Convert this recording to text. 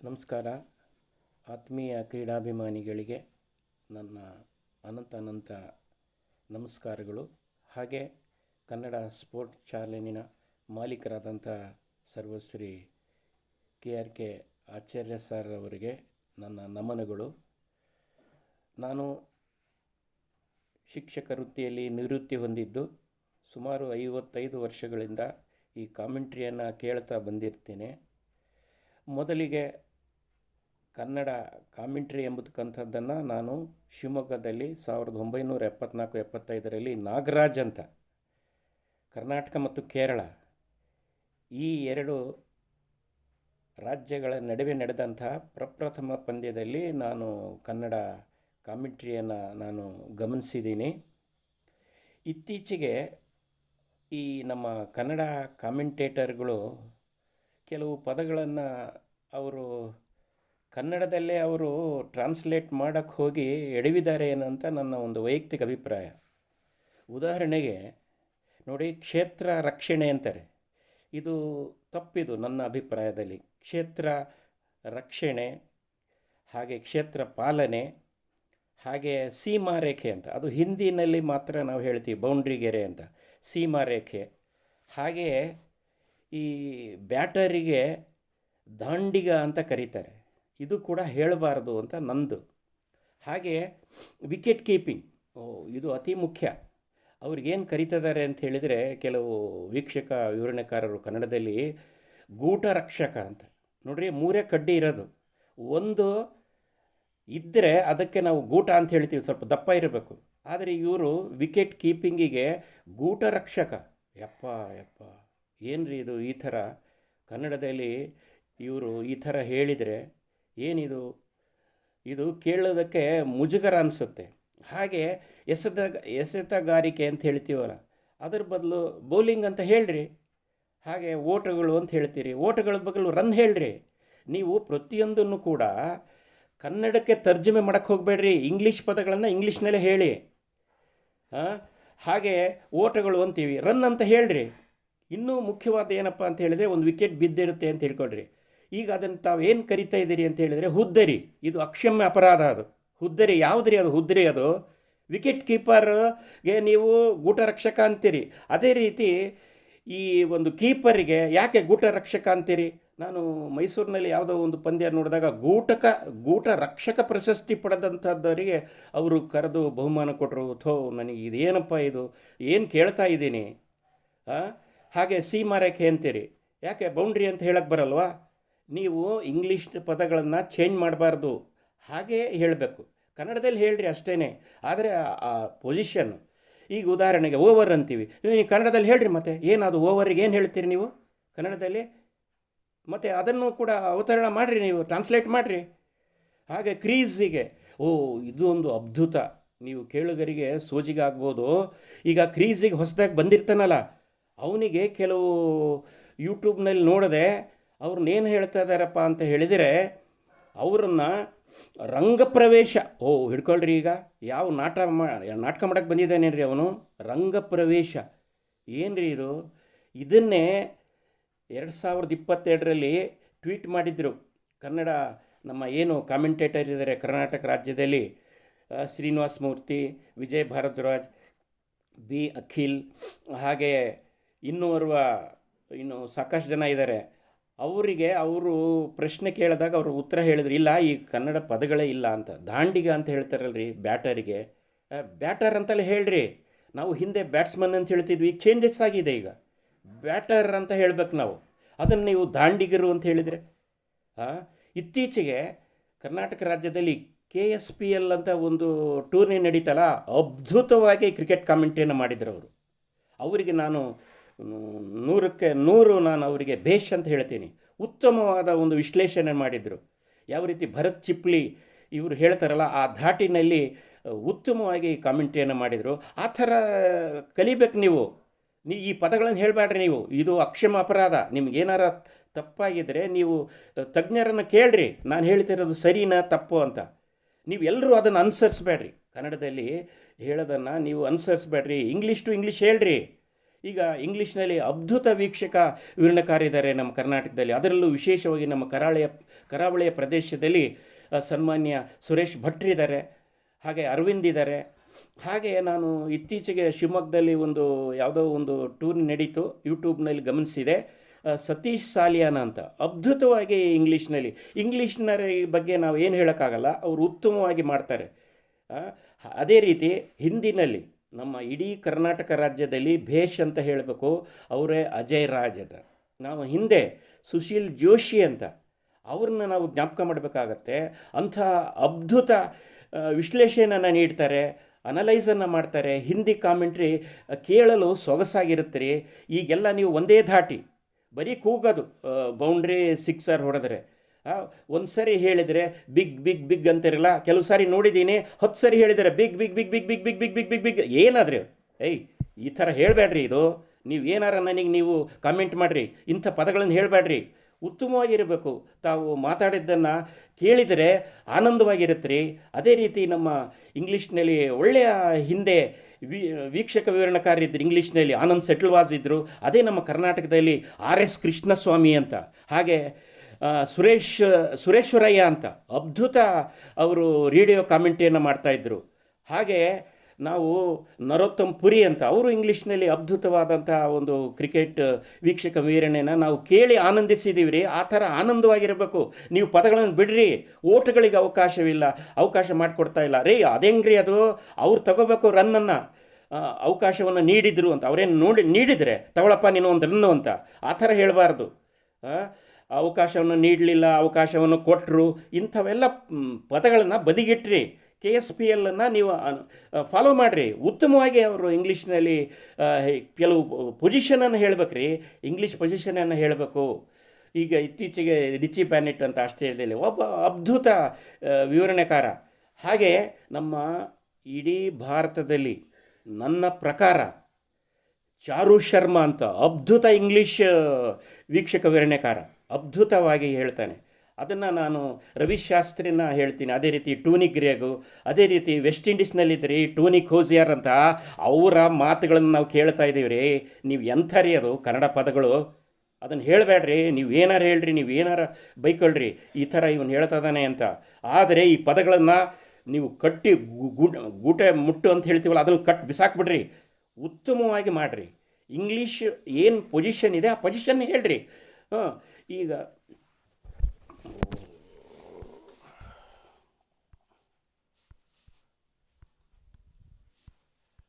ನಮಸ್ಕಾರ. ಆತ್ಮೀಯ ಕ್ರೀಡಾಭಿಮಾನಿಗಳಿಗೆ ನನ್ನ ಅನಂತ ನಮಸ್ಕಾರಗಳು. ಹಾಗೆ ಕನ್ನಡ ಸ್ಪೋರ್ಟ್ ಚಾನೆಲಿನ ಮಾಲೀಕರಾದಂಥ ಸರ್ವಶ್ರೀ KRK ಆಚಾರ್ಯ ಸರ್ ಅವರಿಗೆ ನನ್ನ ನಮನಗಳು. ನಾನು ಶಿಕ್ಷಕ ವೃತ್ತಿಯಲ್ಲಿ ನಿವೃತ್ತಿ ಹೊಂದಿದ್ದು ಸುಮಾರು 55 ವರ್ಷಗಳಿಂದ ಈ ಕಾಮೆಂಟ್ರಿಯನ್ನು ಕೇಳ್ತಾ ಬಂದಿರ್ತೇನೆ. ಮೊದಲಿಗೆ ಕನ್ನಡ ಕಾಮೆಂಟ್ರಿ ಎಂಬತಕ್ಕಂಥದ್ದನ್ನು ನಾನು ಶಿವಮೊಗ್ಗದಲ್ಲಿ 1974-75ರಲ್ಲಿ ನಾಗರಾಜ್ ಅಂತ, ಕರ್ನಾಟಕ ಮತ್ತು ಕೇರಳ ಈ ಎರಡು ರಾಜ್ಯಗಳ ನಡುವೆ ನಡೆದಂಥ ಪ್ರಪ್ರಥಮ ಪಂದ್ಯದಲ್ಲಿ ನಾನು ಕನ್ನಡ ಕಾಮೆಂಟ್ರಿಯನ್ನು ನಾನು ಗಮನಿಸಿದ್ದೀನಿ. ಇತ್ತೀಚೆಗೆ ಈ ನಮ್ಮ ಕನ್ನಡ ಕಾಮೆಂಟೇಟರ್ಗಳು ಕೆಲವು ಪದಗಳನ್ನು ಅವರು ಕನ್ನಡದಲ್ಲೇ ಅವರು ಟ್ರಾನ್ಸ್ಲೇಟ್ ಮಾಡೋಕ್ಕೆ ಹೋಗಿ ಎಡವಿದ್ದಾರೆ ಏನಂತ ನನ್ನ ಒಂದು ವೈಯಕ್ತಿಕ ಅಭಿಪ್ರಾಯ. ಉದಾಹರಣೆಗೆ ನೋಡಿ, ಕ್ಷೇತ್ರ ರಕ್ಷಣೆ ಅಂತಾರೆ. ಇದು ತಪ್ಪಿದು ನನ್ನ ಅಭಿಪ್ರಾಯದಲ್ಲಿ. ಕ್ಷೇತ್ರ ರಕ್ಷಣೆ, ಹಾಗೆ ಕ್ಷೇತ್ರ ಪಾಲನೆ, ಹಾಗೆ ಸೀಮಾರೇಖೆ ಅಂತ, ಅದು ಹಿಂದಿನಲ್ಲಿ ಮಾತ್ರ ನಾವು ಹೇಳ್ತೀವಿ ಬೌಂಡ್ರಿ ಗೆರೆ ಅಂತ, ಸೀಮಾರೇಖೆ. ಹಾಗೆಯೇ ಈ ಬ್ಯಾಟರಿಗೆ ದಾಂಡಿಗ ಅಂತ ಕರೀತಾರೆ, ಇದು ಕೂಡ ಹೇಳಬಾರ್ದು ಅಂತ ನಂದು. ಹಾಗೆ ವಿಕೆಟ್ ಕೀಪಿಂಗ್, ಇದು ಅತಿ ಮುಖ್ಯ. ಅವ್ರಿಗೇನು ಕರೀತಿದ್ದಾರೆ ಅಂತ ಹೇಳಿದರೆ, ಕೆಲವು ವೀಕ್ಷಕ ವಿವರಣೆಕಾರರು ಕನ್ನಡದಲ್ಲಿ ಗೂಟ ರಕ್ಷಕ ಅಂತ. ನೋಡ್ರಿ, 3 ಕಡ್ಡಿ ಇರೋದು, ಒಂದು ಇದ್ದರೆ ಅದಕ್ಕೆ ನಾವು ಗೂಟ ಅಂತ ಹೇಳ್ತೀವಿ, ಸ್ವಲ್ಪ ದಪ್ಪ ಇರಬೇಕು. ಆದರೆ ಇವರು ವಿಕೆಟ್ ಕೀಪಿಂಗಿಗೆ ಗೂಟ ರಕ್ಷಕ. ಯಪ್ಪ ಏನ್ರಿ ಇದು, ಈ ಥರ ಕನ್ನಡದಲ್ಲಿ ಇವರು ಈ ಥರ ಹೇಳಿದರೆ ಏನಿದು, ಇದು ಕೇಳೋದಕ್ಕೆ ಮುಜುಗರ ಅನಿಸುತ್ತೆ. ಹಾಗೆ ಎಸೆತಗಾರಿಕೆ ಅಂತ ಹೇಳ್ತೀವಲ್ಲ, ಅದರ ಬದಲು ಬೌಲಿಂಗ್ ಅಂತ ಹೇಳ್ರಿ. ಹಾಗೆ ಓಟಗಳು ಅಂತ ಹೇಳ್ತೀರಿ, ಓಟಗಳ ಬದಲು ರನ್ ಹೇಳ್ರಿ. ನೀವು ಪ್ರತಿಯೊಂದನ್ನು ಕೂಡ ಕನ್ನಡಕ್ಕೆ ತರ್ಜುಮೆ ಮಾಡೋಕ್ಕೆ ಹೋಗಬೇಡ್ರಿ, ಇಂಗ್ಲೀಷ್ ಪದಗಳನ್ನು ಇಂಗ್ಲೀಷ್ನಲ್ಲೇ ಹೇಳಿ. ಹಾಗೆ ಓಟಗಳು ಅಂತೀವಿ, ರನ್ ಅಂತ ಹೇಳ್ರಿ. ಇನ್ನೂ ಮುಖ್ಯವಾದ ಏನಪ್ಪ ಅಂತ ಹೇಳಿದರೆ, ಒಂದು ವಿಕೆಟ್ ಬಿದ್ದಿರುತ್ತೆ ಅಂತ ಹೇಳ್ಕೊಳ್ರಿ. ಈಗ ಅದನ್ನು ತಾವು ಏನು ಕರಿತಾ ಇದ್ದೀರಿ ಅಂತ ಹೇಳಿದರೆ ಹುದ್ದರಿ. ಇದು ಅಕ್ಷಮ್ಯ ಅಪರಾಧ. ಅದು ಹುದ್ದರಿ. ಯಾವುದ್ರಿ ಅದು ಹುದ್ದರಿ? ಅದು ವಿಕೆಟ್ ಕೀಪರ್ಗೆ ನೀವು ಗೂಟ ರಕ್ಷಕ ಅಂತೀರಿ. ಅದೇ ರೀತಿ ಈ ಒಂದು ಕೀಪರಿಗೆ ಯಾಕೆ ಗೂಟ ರಕ್ಷಕ ಅಂತೀರಿ? ನಾನು ಮೈಸೂರಿನಲ್ಲಿ ಯಾವುದೋ ಒಂದು ಪಂದ್ಯ ನೋಡಿದಾಗ ಗೂಟ ರಕ್ಷಕ ಪ್ರಶಸ್ತಿ ಪಡೆದಂಥದ್ದವರಿಗೆ ಅವರು ಕರೆದು ಬಹುಮಾನ ಕೊಟ್ಟರು. ನನಗೆ ಇದೇನಪ್ಪ ಇದು, ಏನು ಕೇಳ್ತಾ ಇದ್ದೀನಿ? ಹಾಗೆ ಸೀಮಾರೇಖೆ ಅಂತೀರಿ. ಯಾಕೆ ಬೌಂಡ್ರಿ ಅಂತ ಹೇಳಕ್ಕೆ ಬರಲ್ವಾ? ನೀವು ಇಂಗ್ಲೀಷ್ ಪದಗಳನ್ನು ಚೇಂಜ್ ಮಾಡಬಾರ್ದು, ಹಾಗೇ ಹೇಳಬೇಕು. ಕನ್ನಡದಲ್ಲಿ ಹೇಳ್ರಿ ಅಷ್ಟೇ. ಆದರೆ ಆ ಪೊಸಿಷನ್, ಈಗ ಉದಾಹರಣೆಗೆ ಓವರ್ ಅಂತೀವಿ, ನೀವು ಕನ್ನಡದಲ್ಲಿ ಹೇಳ್ರಿ. ಮತ್ತು ಏನದು ಓವರಿಗೆ ಏನು ಹೇಳ್ತೀರಿ ನೀವು ಕನ್ನಡದಲ್ಲಿ? ಮತ್ತು ಅದನ್ನು ಕೂಡ ಅವತರಣ ಮಾಡಿರಿ, ನೀವು ಟ್ರಾನ್ಸ್ಲೇಟ್ ಮಾಡಿರಿ. ಹಾಗೆ ಕ್ರೀಸಿಗೆ, ಇದು ಒಂದು ಅದ್ಭುತ. ನೀವು ಕೇಳುಗರಿಗೆ ಸೋಜಿಗೆ ಆಗ್ಬೋದು. ಈಗ ಕ್ರೀಸಿಗೆ ಹೊಸದಾಗಿ ಬಂದಿರ್ತಾನಲ್ಲ, ಅವನಿಗೆ ಕೆಲವು ಯೂಟ್ಯೂಬ್ನಲ್ಲಿ ನೋಡದೆ ಅವ್ರನ್ನೇನು ಹೇಳ್ತಾ ಇದ್ದಾರಪ್ಪ ಅಂತ ಹೇಳಿದರೆ, ಅವರನ್ನು ರಂಗಪ್ರವೇಶ, ಹಿಡ್ಕೊಳ್ರಿ. ಈಗ ಯಾವ ನಾಟಕ ಮಾಡೋಕ್ಕೆ ಬಂದಿದ್ದಾನೇನ್ರಿ ಅವನು? ರಂಗಪ್ರವೇಶ ಏನ್ರಿ ಇದು? ಇದನ್ನೇ 2022ರಲ್ಲಿ ಟ್ವೀಟ್ ಮಾಡಿದರು ಕನ್ನಡ ನಮ್ಮ ಏನು ಕಾಮೆಂಟೇಟರ್ ಇದ್ದಾರೆ ಕರ್ನಾಟಕ ರಾಜ್ಯದಲ್ಲಿ, ಶ್ರೀನಿವಾಸ ಮೂರ್ತಿ, ವಿಜಯ್ ಭಾರದ್ವಾಜ್, ಬಿ ಅಖಿಲ್, ಹಾಗೆ ಇನ್ನು ಸಾಕಷ್ಟು ಜನ ಇದ್ದಾರೆ. ಅವರಿಗೆ ಅವರು ಪ್ರಶ್ನೆ ಕೇಳಿದಾಗ ಅವರು ಉತ್ತರ ಹೇಳಿದ್ರು, ಇಲ್ಲ ಈ ಕನ್ನಡ ಪದಗಳೇ ಇಲ್ಲ ಅಂತ. ದಾಂಡಿಗ ಅಂತ ಹೇಳ್ತಾರಲ್ರಿ ಬ್ಯಾಟರಿಗೆ, ಬ್ಯಾಟರ್ ಅಂತಲೇ ಹೇಳ್ರಿ. ನಾವು ಹಿಂದೆ ಬ್ಯಾಟ್ಸ್ಮನ್ ಅಂತ ಹೇಳ್ತಿದ್ವಿ, ಈಗ ಚೇಂಜಸ್ ಆಗಿದೆ. ಈಗ ಬ್ಯಾಟರ್ ಅಂತ ಹೇಳ್ಬೇಕು ನಾವು. ಅದನ್ನು ನೀವು ದಾಂಡಿಗರು ಅಂತ ಹೇಳಿದರೆ. ಇತ್ತೀಚೆಗೆ ಕರ್ನಾಟಕ ರಾಜ್ಯದಲ್ಲಿ KSPL ಅಂತ ಒಂದು ಟೂರ್ನಿ ನಡೀತಲ್ಲ, ಅದ್ಭುತವಾಗಿ ಕ್ರಿಕೆಟ್ ಕಾಮೆಂಟ್ರಿಯನ್ನು ಮಾಡಿದ್ರು ಅವರು. ಅವರಿಗೆ ನಾನು 100ಕ್ಕೆ 100 ನಾನು ಅವರಿಗೆ ಬೇಷ್ ಅಂತ ಹೇಳ್ತೀನಿ. ಉತ್ತಮವಾದ ಒಂದು ವಿಶ್ಲೇಷಣೆ ಮಾಡಿದರು. ಯಾವ ರೀತಿ ಭರತ್ ಚಿಪ್ಲಿ ಇವರು ಹೇಳ್ತಾರಲ್ಲ, ಆ ಧಾಟಿನಲ್ಲಿ ಉತ್ತಮವಾಗಿ ಕಾಮೆಂಟ್ರಿಯನ್ನು ಮಾಡಿದರು. ಆ ಥರ ಕಲಿಬೇಕು ನೀವು. ಈ ಪದಗಳನ್ನು ಹೇಳಬೇಡ್ರಿ ನೀವು, ಇದು ಅಕ್ಷಮ ಅಪರಾಧ. ನಿಮಗೇನಾರ ತಪ್ಪಾಗಿದ್ದರೆ ನೀವು ತಜ್ಞರನ್ನು ಕೇಳ್ರಿ, ನಾನು ಹೇಳ್ತಿರೋದು ಸರಿನಾ ತಪ್ಪು ಅಂತ. ನೀವೆಲ್ಲರೂ ಅದನ್ನು ಅನುಸರಿಸ್ಬೇಡ್ರಿ. ಕನ್ನಡದಲ್ಲಿ ಹೇಳೋದನ್ನು ನೀವು ಅನುಸರಿಸ್ಬೇಡ್ರಿ. ಇಂಗ್ಲೀಷ್ ಟು ಇಂಗ್ಲೀಷ್ ಹೇಳ್ರಿ. ಈಗ ಇಂಗ್ಲೀಷ್ನಲ್ಲಿ ಅದ್ಭುತ ವೀಕ್ಷಕ ವಿವರಣೆಕಾರಿದ್ದಾರೆ ನಮ್ಮ ಕರ್ನಾಟಕದಲ್ಲಿ. ಅದರಲ್ಲೂ ವಿಶೇಷವಾಗಿ ನಮ್ಮ ಕರಾವಳಿಯ ಪ್ರದೇಶದಲ್ಲಿ ಸನ್ಮಾನ್ಯ ಸುರೇಶ್ ಭಟ್ರಿದ್ದಾರೆ, ಹಾಗೆ ಅರವಿಂದ್ ಇದ್ದಾರೆ. ಹಾಗೆ ನಾನು ಇತ್ತೀಚೆಗೆ ಶಿವಮೊಗ್ಗದಲ್ಲಿ ಯಾವುದೋ ಒಂದು ಟೂರ್ ನಡೀತು, ಯೂಟ್ಯೂಬ್ನಲ್ಲಿ ಗಮನಿಸಿದೆ. ಸತೀಶ್ ಸಾಲಿಯಾನ ಅಂತ ಅದ್ಭುತವಾಗಿ ಇಂಗ್ಲೀಷ್ನ ಬಗ್ಗೆ ನಾವು ಏನು ಹೇಳೋಕ್ಕಾಗಲ್ಲ, ಅವರು ಉತ್ತಮವಾಗಿ ಮಾಡ್ತಾರೆ. ಅದೇ ರೀತಿ ಹಿಂದಿನಲ್ಲಿ ನಮ್ಮ ಇಡೀ ಕರ್ನಾಟಕ ರಾಜ್ಯದಲ್ಲಿ ಭೇಷ್ ಅಂತ ಹೇಳಬೇಕು, ಅವರೇ ಅಜಯ್ ರಾಜ್ ಅಂತ. ನಾವು ಹಿಂದೆ ಸುಶೀಲ್ ಜೋಶಿ ಅಂತ ಅವ್ರನ್ನ ನಾವು ಜ್ಞಾಪಕ ಮಾಡಬೇಕಾಗತ್ತೆ. ಅಂಥ ಅದ್ಭುತ ವಿಶ್ಲೇಷಣೆಯನ್ನು ನೀಡ್ತಾರೆ, ಅನಲೈಸನ್ನು ಮಾಡ್ತಾರೆ. ಹಿಂದಿ ಕಾಮೆಂಟ್ರಿ ಕೇಳಲು ಸೊಗಸಾಗಿರುತ್ತೆ ರೀ. ಈಗೆಲ್ಲ ನೀವು ಒಂದೇ ಧಾಟಿ ಬರೀ ಕೂಗೋದು, ಬೌಂಡ್ರಿ ಸಿಕ್ಸರ್ ಹೊಡೆದ್ರೆ. ಒಂದು ಸರಿ ಹೇಳಿದರೆ ಬಿಗ್ ಬಿಗ್ ಬಿಗ್ ಅಂತಿರಲ್ಲ, ಕೆಲವು ಸಾರಿ ನೋಡಿದ್ದೀನಿ 10 ಸರಿ ಹೇಳಿದರೆ big big big big big big big big big big ಏನಾದ್ರೆ ಈ ಥರ ಹೇಳಬೇಡ್ರಿ. ಇದು ನೀವು ಏನಾರ ನನಗೆ ನೀವು ಕಾಮೆಂಟ್ ಮಾಡಿರಿ, ಇಂಥ ಪದಗಳನ್ನು ಹೇಳಬೇಡ್ರಿ. ಉತ್ತಮವಾಗಿರಬೇಕು. ತಾವು ಮಾತಾಡಿದ್ದನ್ನು ಕೇಳಿದರೆ ಆನಂದವಾಗಿರುತ್ತೆ ರೀ. ಅದೇ ರೀತಿ ನಮ್ಮ ಇಂಗ್ಲೀಷ್ನಲ್ಲಿ ಒಳ್ಳೆಯ ಹಿಂದೆ ವೀಕ್ಷಕ ವಿವರಣೆಕಾರ ಇದ್ದರು, ಇಂಗ್ಲೀಷ್ನಲ್ಲಿ ಆನಂದ್ ಸೆಟ್ಲ್ವಾಸ್ ಇದ್ದರು. ಅದೇ ನಮ್ಮ ಕರ್ನಾಟಕದಲ್ಲಿ RS ಕೃಷ್ಣಸ್ವಾಮಿ ಅಂತ, ಹಾಗೆ ಸುರೇಶ್ವರಯ್ಯ ಅಂತ ಅದ್ಭುತ ಅವರು ರೇಡಿಯೋ ಕಾಮೆಂಟ್ರಿಯನ್ನು ಮಾಡ್ತಾಯಿದ್ರು. ಹಾಗೆ ನಾವು ನರೋತ್ತಮ್ ಪುರಿ ಅಂತ ಅವರು ಇಂಗ್ಲೀಷ್ನಲ್ಲಿ ಅದ್ಭುತವಾದಂಥ ಒಂದು ಕ್ರಿಕೆಟ್ ವೀಕ್ಷಕ ವಿವರಣೆಯನ್ನು ನಾವು ಕೇಳಿ ಆನಂದಿಸಿದ್ದೀವಿ ರೀ. ಆ ಥರ ಆನಂದವಾಗಿರಬೇಕು. ನೀವು ಪದಗಳನ್ನು ಬಿಡ್ರಿ, ಓಟ್ಗಳಿಗೆ ಅವಕಾಶ ಮಾಡಿಕೊಡ್ತಾ ಇಲ್ಲ ರೀ. ಅದೆಂಗ್ರಿ ಅದು? ಅವ್ರು ತಗೋಬೇಕು ರನ್ನನ್ನು, ಅವಕಾಶವನ್ನು ನೀಡಿದರು ಅಂತ. ಅವರೇನು ನೀಡಿದರೆ ತಗೊಳಪ್ಪ ನೀನು ಒಂದು ರನ್ನು ಅಂತ ಆ ಥರ ಹೇಳಬಾರ್ದು. ಅವಕಾಶವನ್ನು ನೀಡಲಿಲ್ಲ, ಅವಕಾಶವನ್ನು ಕೊಟ್ಟರು, ಇಂಥವೆಲ್ಲ ಪದಗಳನ್ನು ಬದಿಗಿಟ್ರಿ. KSPL ನೀವು ಫಾಲೋ ಮಾಡಿರಿ. ಉತ್ತಮವಾಗಿ ಅವರು ಇಂಗ್ಲೀಷ್ನಲ್ಲಿ ಕೆಲವು ಪೊಸಿಷನನ್ನು ಹೇಳ್ಬೇಕ್ರಿ, ಇಂಗ್ಲೀಷ್ ಪೊಸಿಷನನ್ನು ಹೇಳಬೇಕು. ಈಗ ಇತ್ತೀಚೆಗೆ ರಿಚಿ ಪ್ಯಾನೆಟ್ ಅಂತ ಆಸ್ಟ್ರೇಲಿಯಾದಲ್ಲಿ ಒಬ್ಬ ಅದ್ಭುತ ವಿವರಣೆಕಾರ. ಹಾಗೆ ನಮ್ಮ ಇಡೀ ಭಾರತದಲ್ಲಿ ನನ್ನ ಪ್ರಕಾರ ಚಾರು ಶರ್ಮಾ ಅಂತ ಅದ್ಭುತ ಇಂಗ್ಲೀಷ್ ವೀಕ್ಷಕ ವಿವರಣೆಕಾರ, ಅದ್ಭುತವಾಗಿ ಹೇಳ್ತಾನೆ. ಅದನ್ನು ನಾನು ರವಿಶಾಸ್ತ್ರಿನ ಹೇಳ್ತೀನಿ. ಅದೇ ರೀತಿ ಟೋನಿ ಗ್ರೇಗು, ಅದೇ ರೀತಿ ವೆಸ್ಟ್ ಇಂಡೀಸ್ನಲ್ಲಿದ್ದರೆ ಟೋನಿ ಖೋಸಿಯರ್ ಅಂತ, ಅವರ ಮಾತುಗಳನ್ನು ನಾವು ಕೇಳ್ತಾ ಇದ್ದೀವಿ ರೀ. ನೀವು ಎಂಥರಿ ಅದು ಕನ್ನಡ ಪದಗಳು, ಅದನ್ನು ಹೇಳಬೇಡ್ರಿ. ನೀವು ಏನಾರು ಹೇಳ್ರಿ, ನೀವು ಏನಾರ ಬೈಕೊಳ್ರಿ, ಈ ಥರ ಇವನು ಹೇಳ್ತಾ ಇದ್ದಾನೆ ಅಂತ. ಆದರೆ ಈ ಪದಗಳನ್ನು ನೀವು ಕಟ್ಟಿ ಗೂಟೆ ಮುಟ್ಟು ಅಂತ ಹೇಳ್ತೀವಲ್ಲ, ಅದನ್ನು ಬಿಸಾಕ್ಬಿಡ್ರಿ. ಉತ್ತಮವಾಗಿ ಮಾಡಿರಿ. ಇಂಗ್ಲೀಷ್ ಏನು ಪೊಸಿಷನ್ ಇದೆ ಆ ಪೊಸಿಷನ್ ಹೇಳ್ರಿ. ಈಗ